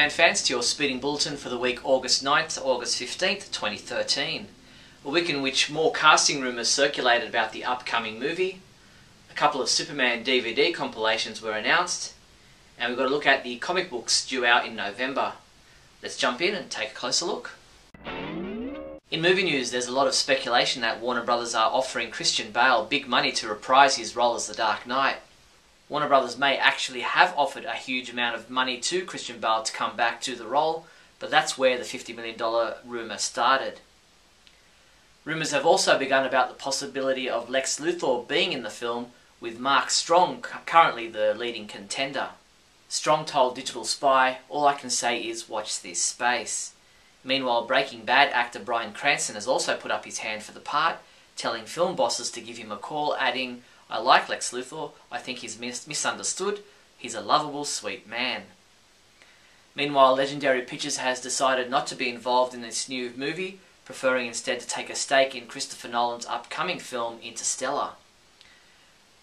Superman fans, to your speeding bulletin for the week August 9th to August 15th, 2013. A week in which more casting rumours circulated about the upcoming movie, a couple of Superman DVD compilations were announced, and we've got to look at the comic books due out in November. Let's jump in and take a closer look. In movie news, there's a lot of speculation that Warner Brothers are offering Christian Bale big money to reprise his role as the Dark Knight. Warner Brothers may actually have offered a huge amount of money to Christian Bale to come back to the role, but that's where the $50 million rumour started. Rumours have also begun about the possibility of Lex Luthor being in the film, with Mark Strong currently the leading contender. Strong told Digital Spy, "All I can say is watch this space." Meanwhile, Breaking Bad actor Bryan Cranston has also put up his hand for the part, telling film bosses to give him a call, adding, "I like Lex Luthor, I think he's misunderstood, he's a lovable, sweet man." Meanwhile, Legendary Pictures has decided not to be involved in this new movie, preferring instead to take a stake in Christopher Nolan's upcoming film Interstellar.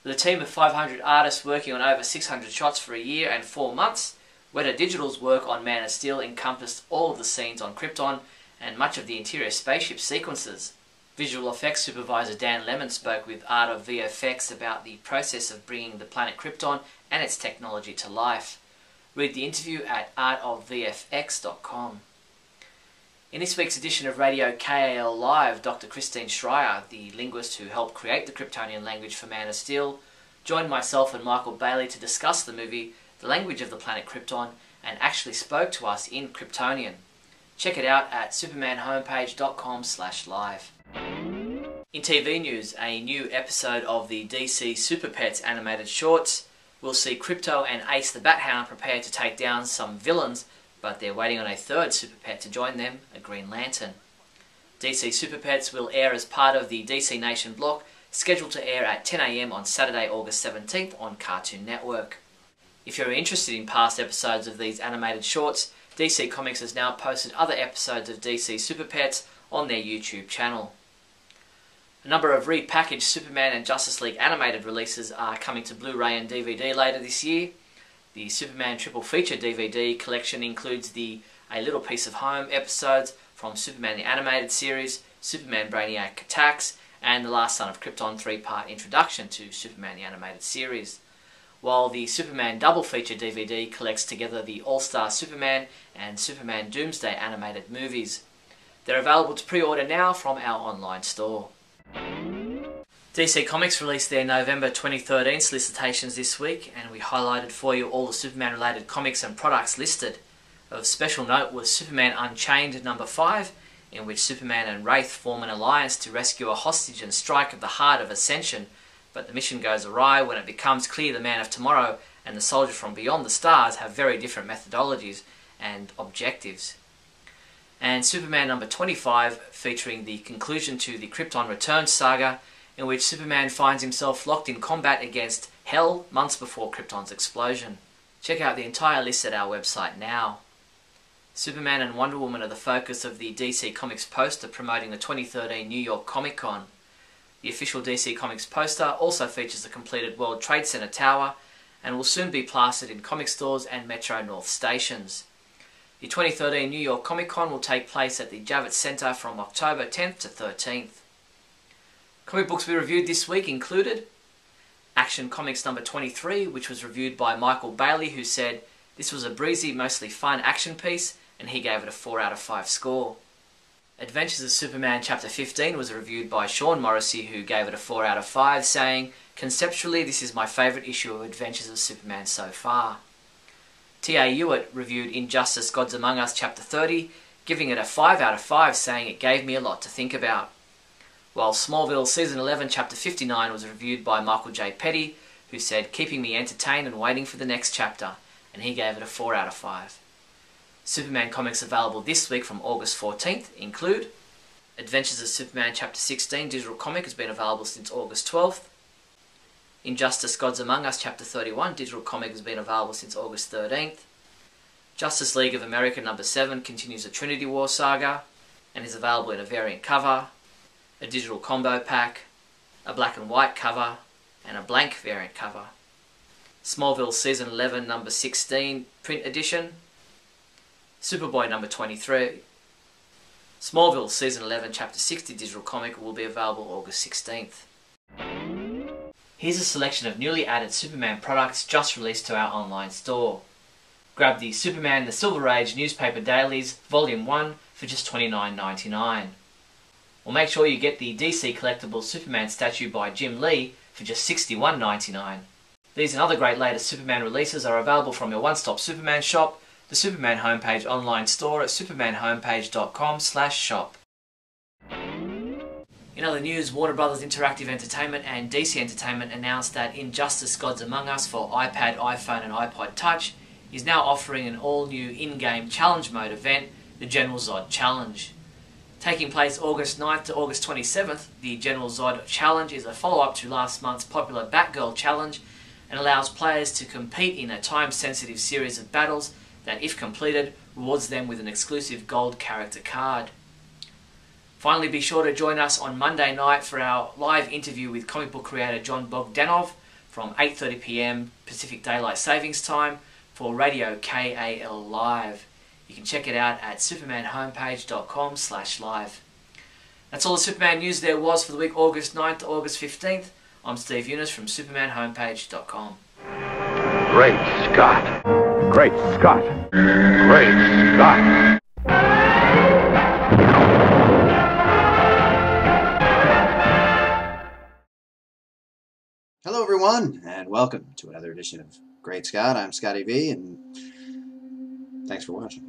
With a team of 500 artists working on over 600 shots for a year and 4 months, Weta Digital's work on Man of Steel encompassed all of the scenes on Krypton and much of the interior spaceship sequences. Visual effects supervisor Dan Lemon spoke with Art of VFX about the process of bringing the planet Krypton and its technology to life. Read the interview at artofvfx.com. In this week's edition of Radio KAL Live, Dr. Christine Schreier, the linguist who helped create the Kryptonian language for Man of Steel, joined myself and Michael Bailey to discuss the movie, the language of the planet Krypton, and actually spoke to us in Kryptonian. Check it out at supermanhomepage.com/live. In TV news, a new episode of the DC Super Pets animated shorts will see Krypto and Ace the Bat-Hound prepare to take down some villains, but they're waiting on a third Super Pet to join them, a Green Lantern. DC Super Pets will air as part of the DC Nation block, scheduled to air at 10 AM on Saturday, August 17th on Cartoon Network. If you're interested in past episodes of these animated shorts, DC Comics has now posted other episodes of DC Super Pets on their YouTube channel. A number of repackaged Superman and Justice League animated releases are coming to Blu-ray and DVD later this year. The Superman Triple Feature DVD collection includes the A Little Piece of Home episodes from Superman the Animated Series, Superman Brainiac Attacks, and The Last Son of Krypton 3-part introduction to Superman the Animated Series. While the Superman Double Feature DVD collects together the All-Star Superman and Superman Doomsday animated movies. They're available to pre-order now from our online store. DC Comics released their November 2013 solicitations this week, and we highlighted for you all the Superman-related comics and products listed. Of special note was Superman Unchained number 5, in which Superman and Wraith form an alliance to rescue a hostage and strike at the heart of Ascension, but the mission goes awry when it becomes clear the Man of Tomorrow and the Soldier from Beyond the Stars have very different methodologies and objectives. And Superman number 25, featuring the conclusion to the Krypton Returns saga, in which Superman finds himself locked in combat against Hell months before Krypton's explosion. Check out the entire list at our website now. Superman and Wonder Woman are the focus of the DC Comics poster promoting the 2013 New York Comic Con. The official DC Comics poster also features the completed World Trade Center Tower and will soon be plastered in comic stores and Metro North stations. The 2013 New York Comic Con will take place at the Javits Center from October 10th to 13th. Comic books we reviewed this week included Action Comics number 23, which was reviewed by Michael Bailey, who said this was a breezy, mostly fun action piece, and he gave it a 4 out of 5 score. Adventures of Superman chapter 15 was reviewed by Sean Morrissey, who gave it a 4 out of 5, saying, "Conceptually, this is my favourite issue of Adventures of Superman so far." T.A. Hewitt reviewed Injustice Gods Among Us chapter 30, giving it a 5 out of 5, saying it gave me a lot to think about. While Smallville season 11 chapter 59 was reviewed by Michael J. Petty, who said, "Keeping me entertained and waiting for the next chapter," and he gave it a 4 out of 5. Superman comics available this week from August 14th include Adventures of Superman chapter 16 digital comic has been available since August 12th. Injustice Gods Among Us chapter 31 digital comic has been available since August 13th. Justice League of America number 7 continues the Trinity War saga and is available in a variant cover, a digital combo pack, a black and white cover, and a blank variant cover. Smallville season 11 number 16 print edition, Superboy number 23. Smallville Season 11 Chapter 60 digital comic will be available August 16th. Here's a selection of newly added Superman products just released to our online store. Grab the Superman The Silver Age newspaper dailies, Volume 1 for just $29.99. Or make sure you get the DC collectible Superman statue by Jim Lee for just $61.99. These and other great latest Superman releases are available from your one-stop Superman shop, the Superman homepage online store at supermanhomepage.com/shop. In other news, Warner Bros. Interactive Entertainment and DC Entertainment announced that Injustice Gods Among Us for iPad, iPhone and iPod Touch is now offering an all-new in-game challenge mode event, the General Zod Challenge. Taking place August 9th to August 27th, the General Zod Challenge is a follow-up to last month's popular Batgirl Challenge and allows players to compete in a time-sensitive series of battles that, if completed, rewards them with an exclusive gold character card. Finally, be sure to join us on Monday night for our live interview with comic book creator John Bogdanov from 8:30 PM Pacific Daylight Savings Time for Radio KAL Live. You can check it out at supermanhomepage.com/live. That's all the Superman news there was for the week August 9th to August 15th. I'm Steve Younis from supermanhomepage.com. Great Scott! Great Scott! Great Scott! Hello everyone, and welcome to another edition of Great Scott. I'm Scotty V, and thanks for watching.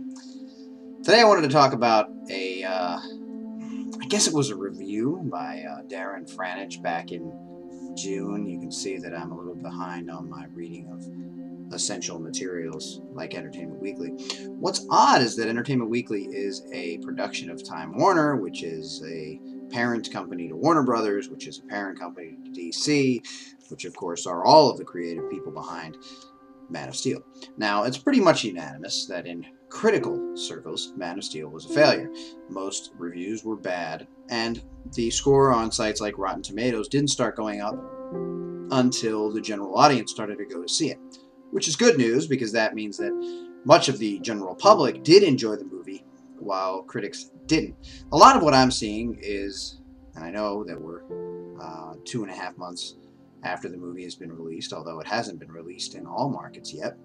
Today I wanted to talk about I guess it was a review by Darren Franich back in June. You can see that I'm a little behind on my reading of essential materials like Entertainment Weekly. What's odd is that Entertainment Weekly is a production of Time Warner, which is a parent company to Warner Brothers, which is a parent company to DC, which of course are all of the creative people behind Man of Steel. Now, it's pretty much unanimous that in critical circles, Man of Steel was a failure. Most reviews were bad, and the score on sites like Rotten Tomatoes didn't start going up until the general audience started to go to see it, which is good news because that means that much of the general public did enjoy the movie while critics didn't. A lot of what I'm seeing is, and I know that we're 2.5 months after the movie has been released, although it hasn't been released in all markets yet.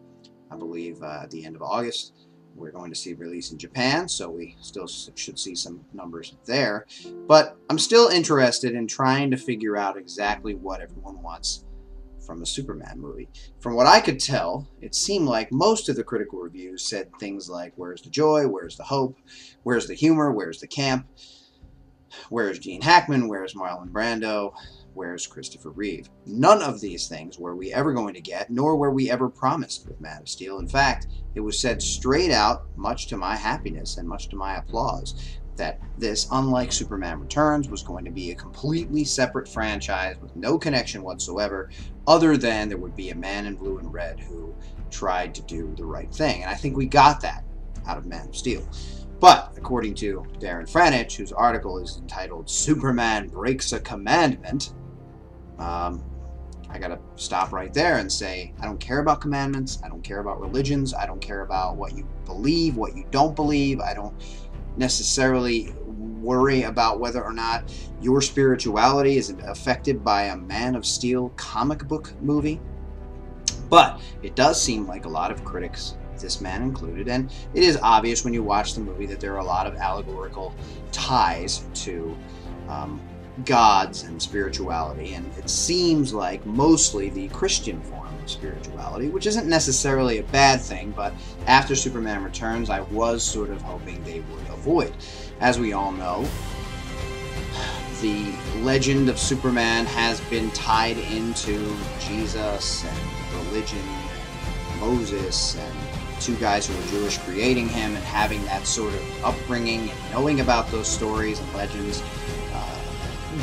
I believe at the end of August we're going to see release in Japan, so we still should see some numbers there. But I'm still interested in trying to figure out exactly what everyone wants from a Superman movie. From what I could tell, it seemed like most of the critical reviews said things like, where's the joy, where's the hope, where's the humor, where's the camp, where's Gene Hackman, where's Marlon Brando, where's Christopher Reeve. None of these things were we ever going to get, nor were we ever promised with Man of Steel. In fact, it was said straight out, much to my happiness and much to my applause, that this, unlike Superman Returns, was going to be a completely separate franchise with no connection whatsoever, other than there would be a man in blue and red who tried to do the right thing. And I think we got that out of Man of Steel. But, according to Darren Franich, whose article is entitled Superman Breaks a Commandment, I gotta stop right there and say, I don't care about commandments, I don't care about religions, I don't care about what you believe, what you don't believe, I don't necessarily worry about whether or not your spirituality is affected by a Man of Steel comic book movie. But it does seem like a lot of critics, this man included, and it is obvious when you watch the movie that there are a lot of allegorical ties to gods and spirituality, and it seems like mostly the Christian form of spirituality, which isn't necessarily a bad thing, but after Superman Returns I was sort of hoping they would avoid. As we all know, the legend of Superman has been tied into Jesus and religion and Moses and two guys who were Jewish creating him and having that sort of upbringing and knowing about those stories and legends.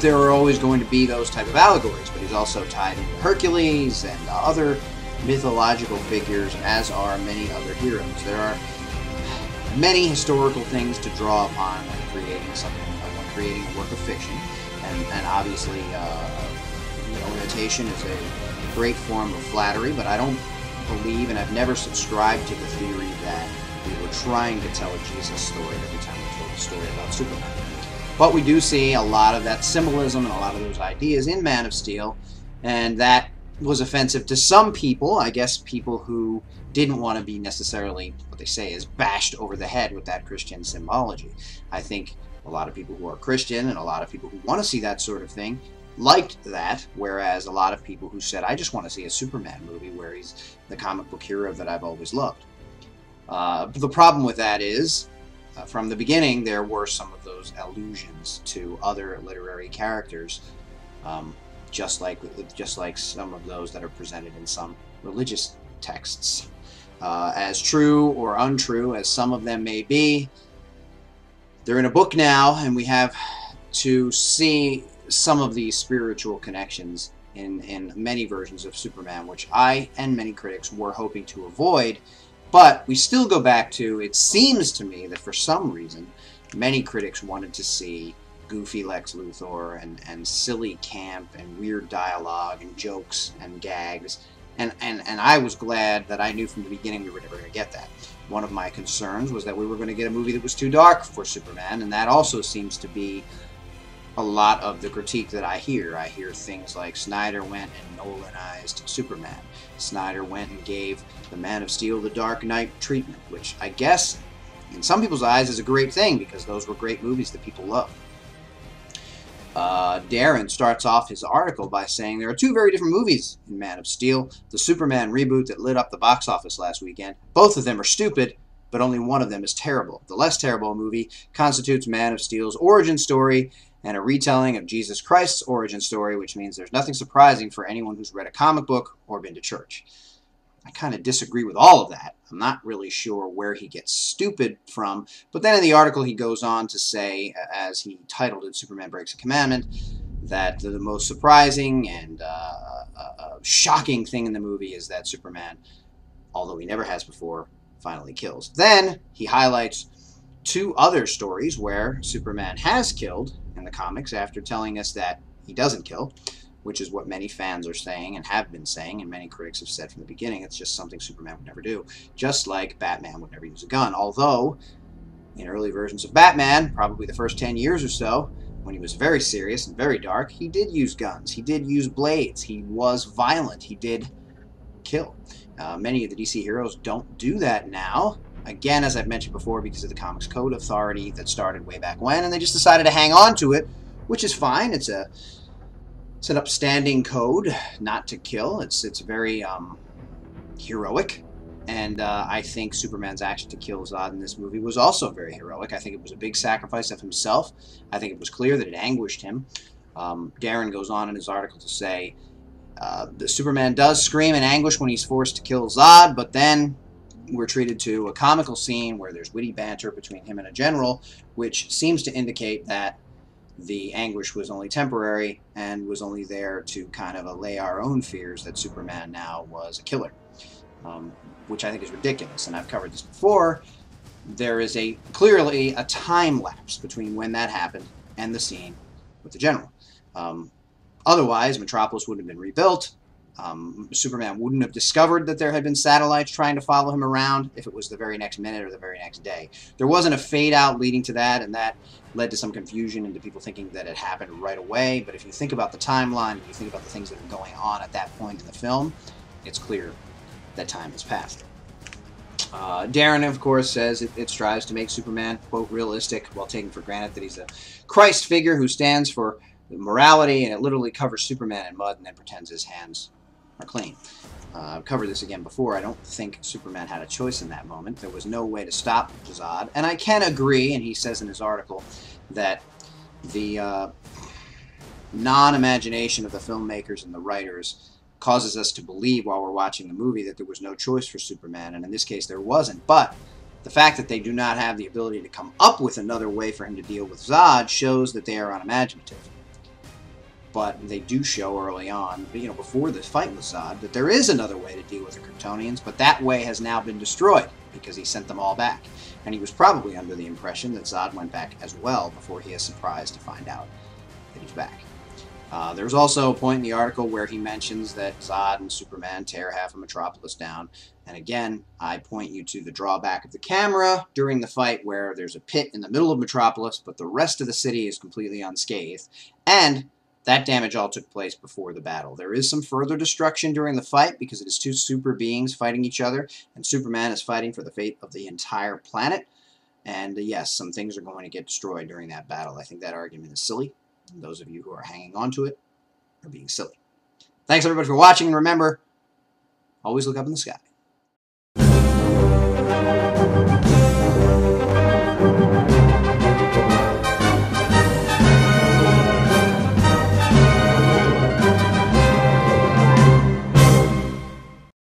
There are always going to be those type of allegories, but he's also tied into Hercules and other mythological figures, as are many other heroes. There are many historical things to draw upon when creating something, when creating a work of fiction, and obviously, imitation is a great form of flattery, but I don't believe, and I've never subscribed to the theory that we were trying to tell a Jesus story every time we told a story about Superman. But we do see a lot of that symbolism and a lot of those ideas in Man of Steel, and that was offensive to some people, I guess people who didn't want to be necessarily, what they say is, bashed over the head with that Christian symbology. I think a lot of people who are Christian and a lot of people who want to see that sort of thing liked that, whereas a lot of people who said, I just want to see a Superman movie where he's the comic book hero that I've always loved. The problem with that is, from the beginning, there were some of those allusions to other literary characters, just like some of those that are presented in some religious texts. As true or untrue as some of them may be, they're in a book now, and we have to see some of these spiritual connections in many versions of Superman, which I and many critics were hoping to avoid. But we still go back to, it seems to me that for some reason, many critics wanted to see goofy Lex Luthor and silly camp and weird dialogue and jokes and gags. And I was glad that I knew from the beginning we were never going to get that. One of my concerns was that we were going to get a movie that was too dark for Superman, and that also seems to be a lot of the critique that I hear. I hear things like Snyder went and Nolanized Superman. Snyder went and gave the Man of Steel the Dark Knight treatment, which I guess in some people's eyes is a great thing because those were great movies that people love. Darren starts off his article by saying there are two very different movies in Man of Steel. The Superman reboot that lit up the box office last weekend. Both of them are stupid, but only one of them is terrible. The less terrible movie constitutes Man of Steel's origin story and a retelling of Jesus Christ's origin story, which means there's nothing surprising for anyone who's read a comic book or been to church. I kind of disagree with all of that. I'm not really sure where he gets stupid from, but then in the article he goes on to say, as he titled it, Superman Breaks a Commandment, that the most surprising and shocking thing in the movie is that Superman, although he never has before, finally kills. Then he highlights two other stories where Superman has killed in the comics after telling us that he doesn't kill, which is what many fans are saying and have been saying, and many critics have said from the beginning. It's just something Superman would never do, just like Batman would never use a gun. Although, in early versions of Batman, probably the first 10 years or so, when he was very serious and very dark, he did use guns. He did use blades. He was violent. He did kill. Many of the DC heroes don't do that now. Again, as I've mentioned before, because of the Comics Code Authority that started way back when, and they just decided to hang on to it, which is fine. It's an upstanding code not to kill. It's very heroic, and I think Superman's action to kill Zod in this movie was also very heroic. I think it was a big sacrifice of himself. I think it was clear that it anguished him. Darren goes on in his article to say the Superman does scream in anguish when he's forced to kill Zod, but then we're treated to a comical scene where there's witty banter between him and a general, which seems to indicate that the anguish was only temporary and was only there to kind of allay our own fears that Superman now was a killer, which I think is ridiculous. And I've covered this before. There is clearly a time lapse between when that happened and the scene with the general. Otherwise, Metropolis wouldn't have been rebuilt. Superman wouldn't have discovered that there had been satellites trying to follow him around if it was the very next minute or the very next day. There wasn't a fade out leading to that, and that led to some confusion into people thinking that it happened right away. But if you think about the timeline, if you think about the things that are going on at that point in the film, it's clear that time has passed. Darren, of course, says it strives to make Superman, quote, realistic, while taking for granted that he's a Christ figure who stands for morality, and it literally covers Superman in mud and then pretends his hands are clean. I've covered this again before. I don't think Superman had a choice in that moment. There was no way to stop Zod. And I can agree, and he says in his article, that the non-imagination of the filmmakers and the writers causes us to believe while we're watching the movie that there was no choice for Superman, and in this case there wasn't. But the fact that they do not have the ability to come up with another way for him to deal with Zod shows that they are unimaginative. But they do show early on, before the fight with Zod, that there is another way to deal with the Kryptonians, but that way has now been destroyed because he sent them all back. And he was probably under the impression that Zod went back as well before he is surprised to find out that he's back. There's also a point in the article where he mentions that Zod and Superman tear half of Metropolis down. And again, I point you to the drawback of the camera during the fight where there's a pit in the middle of Metropolis, but the rest of the city is completely unscathed. And that damage all took place before the battle. There is some further destruction during the fight because it is two super beings fighting each other, and Superman is fighting for the fate of the entire planet. And yes, some things are going to get destroyed during that battle. I think that argument is silly. And those of you who are hanging on to it are being silly. Thanks everybody for watching, and remember, always look up in the sky.